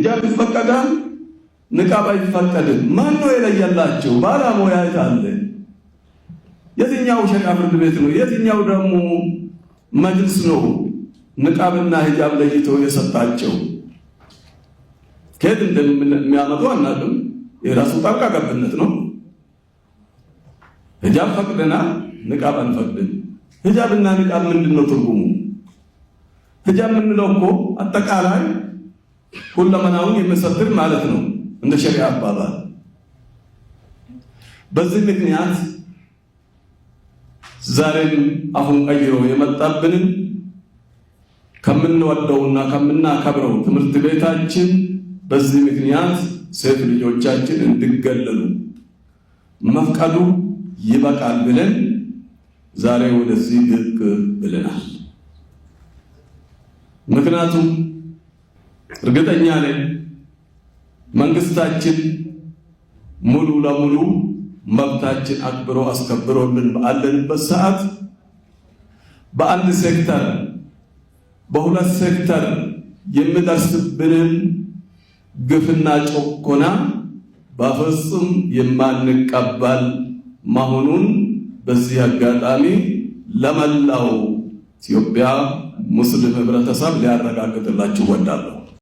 ሂጃብ ይፈቀዳል፣ ንቃብ አይፈቀድም። ማን ነው የለየላቸው? ባለሙያ አለ። የትኛው ሸሪዓ ፍርድ ቤት ነው? የትኛው ደግሞ መጅልስ ነው ንቃብና ሂጃብ ለይቶ የሰጣቸው? ከየት እንደሚያመጡ አናውቅም። የራሱ ጣልቃ ገብነት ነው። ሂጃብ ፈቅደናል፣ ንቃብ አንፈቅድም። ሂጃብና ንቃብ ምንድነው ትርጉሙ? ሂጃብ የምንለው እኮ አጠቃላይ ሁለመናውን የሚሰትር ማለት ነው እንደ ሸሪዓ አባባል። በዚህ ምክንያት ዛሬም አሁን ቀይሮ የመጣብንን ከምንወደውና ከምናከብረው ትምህርት ቤታችን በዚህ ምክንያት ሴት ልጆቻችን እንዲገለሉ መፍቀዱ ይበቃል ብለን ዛሬ ወደዚህ ብቅ ብለናል። ምክንያቱም እርግጠኛ ነኝ መንግስታችን ሙሉ ለሙሉ መብታችን አክብሮ አስከብሮልን ባለንበት ሰዓት በአንድ ሴክተር በሁለት ሴክተር የሚደርስብንን ግፍና ጭቆና በፍጹም የማንቀበል መሆኑን በዚህ አጋጣሚ ለመላው ኢትዮጵያ ሙስሊም ህብረተሰብ ሊያረጋግጥላችሁ እወዳለሁ።